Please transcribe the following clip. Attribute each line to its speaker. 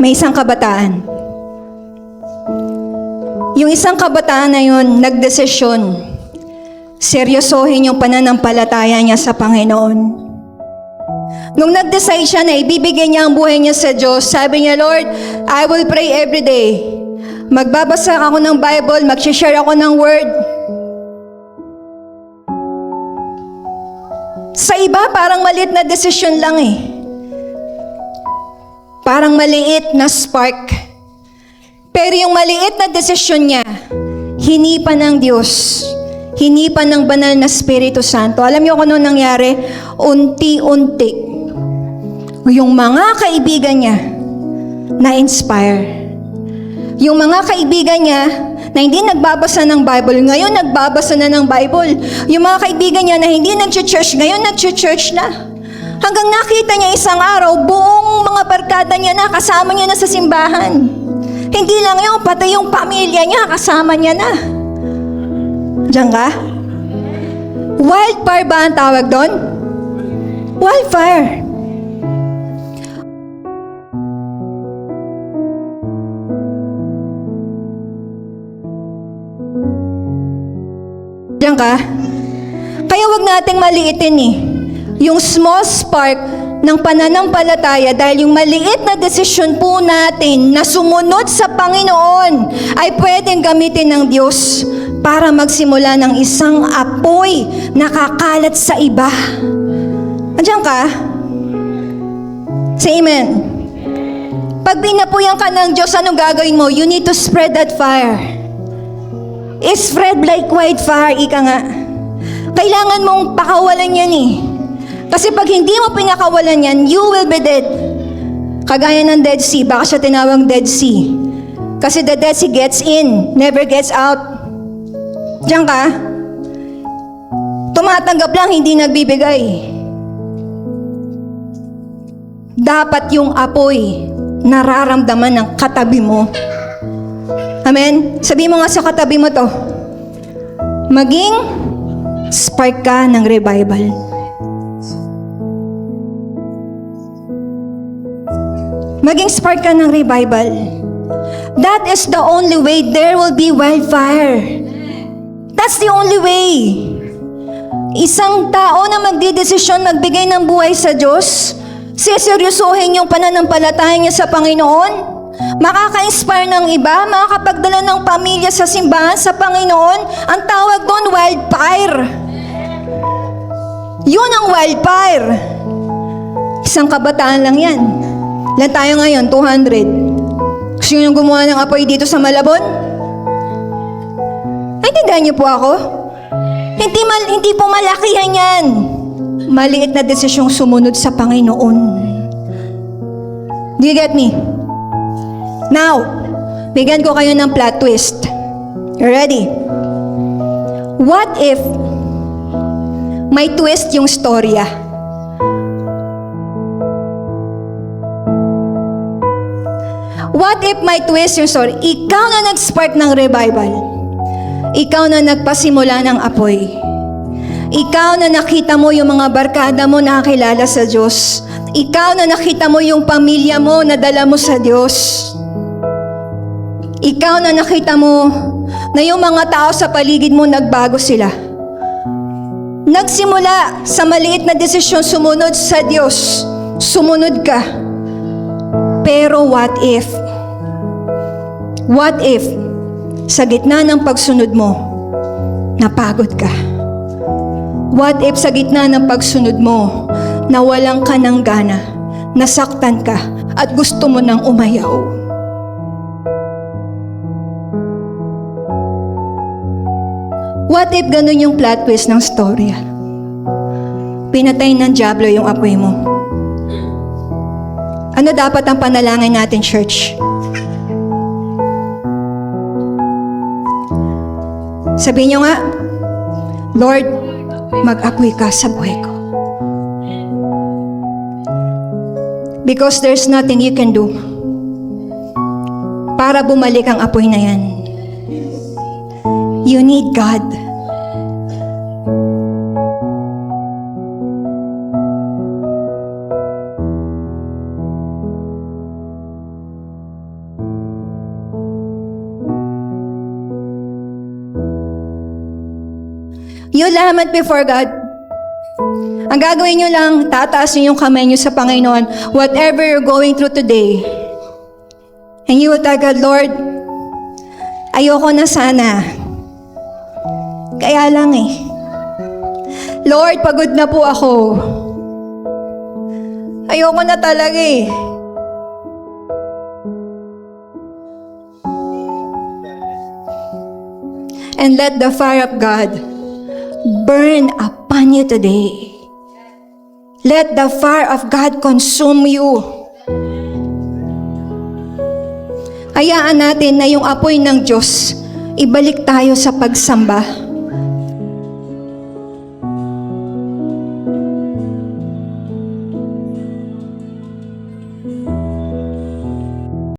Speaker 1: May isang kabataan. Yung isang kabataan na yun, nagdesisyon, seryosohin yung pananampalataya niya sa Panginoon. Nung nag-decide siya na ibibigay niya ang buhay niya sa Diyos, sabi niya, Lord, I will pray every day. Magbabasa ako ng Bible, mag-share ako ng Word. Sa iba, parang maliit na desisyon lang eh. Parang maliit na spark. Pero yung maliit na desisyon niya, hinipan ng Diyos. Hinipan ng banal na Espiritu Santo. Alam niyo kung ano nangyari? Unti-unti. Yung mga kaibigan niya, na-inspire. Yung mga kaibigan niya, na hindi nagbabasa ng Bible, ngayon nagbabasa na ng Bible. Yung mga kaibigan niya na hindi nag-church, ngayon nag-church na. Hanggang nakita niya isang araw, buong mga barkada niya na, kasama niya na sa simbahan. Hindi lang yun, pati yung pamilya niya, kasama niya na. Diyan ka? Wildfire ba ang tawag doon? Wildfire. Diyan ka? Kaya wag nating maliitin eh. Yung small spark ng pananampalataya dahil yung maliit na desisyon po natin na sumunod sa Panginoon ay pwedeng gamitin ng Diyos para magsimula ng isang apoy na kakalat sa iba. Andiyan ka? Say amen. Pag binapuyan ka ng Diyos, anong gagawin mo? You need to spread that fire. Spread like wildfire, ika nga. Kailangan mong pakawalan yan eh. Kasi pag hindi mo pinakawalan yan, you will be dead. Kagaya ng Dead Sea, baka siya tinawag Dead Sea. Kasi the Dead Sea gets in, never gets out. Diyan ka? Tumatanggap lang, hindi nagbibigay. Dapat yung apoy nararamdaman ng katabi mo. Amen? Sabi mo nga sa katabi mo to, maging spark ka ng revival. Maging spark ka ng revival. That is the only way there will be wildfire. That's the only way. Isang tao na magdidesisyon magbigay ng buhay sa Diyos, seseryosohin yung pananampalataya niya sa Panginoon, makaka-inspire ng iba, makakapagdala ng pamilya sa simbahan sa Panginoon. Ang tawag doon, wildfire. Yun ang wildfire. Isang kabataan lang yan. Ilan tayo ngayon? 200. Gusto nyo gumawa ng apoy dito sa Malabon? Naintindihan niyo po ako? Hindi po malakihan yan. Maliit na desisyong sumunod sa Panginoon. Do you get me? Now, bigyan ko kayo ng plot twist. You ready? What if may twist yung storya? What if may twist yung story? Ikaw na nag-spark ng revival. Ikaw na nagpasimula ng apoy. Ikaw na nakita mo yung mga barkada mo na nakakilala sa Diyos. Ikaw na nakita mo yung pamilya mo na dala mo sa Diyos. Ikaw na nakita mo na yung mga tao sa paligid mo nagbago sila. Nagsimula sa maliit na desisyon sumunod sa Diyos. Sumunod ka. Pero what if? What if sa gitna ng pagsunod mo, napagod ka? What if sa gitna ng pagsunod mo, nawalan ka ng gana, nasaktan ka, at gusto mo nang umayaw? What if ganun yung plot twist ng storya? Pinatay ng dyablo yung apoy mo. Ano dapat ang panalangin natin, church? Sabihin nyo nga, Lord, mag-apoy ka sa buhay ko. Because there's nothing you can do para bumalik ang apoy na yan. You need God. You lament before God. Ang gagawin nyo lang, tataas nyo yung kamay nyo sa Panginoon, whatever you're going through today. And you will tell God, Lord, ayoko na sana. Kaya lang eh. Lord, pagod na po ako. Ayoko na talaga eh. And let the fire of God burn upon you today. Let the fire of God consume you. Hayaan natin na yung apoy ng Diyos, ibalik tayo sa pagsamba.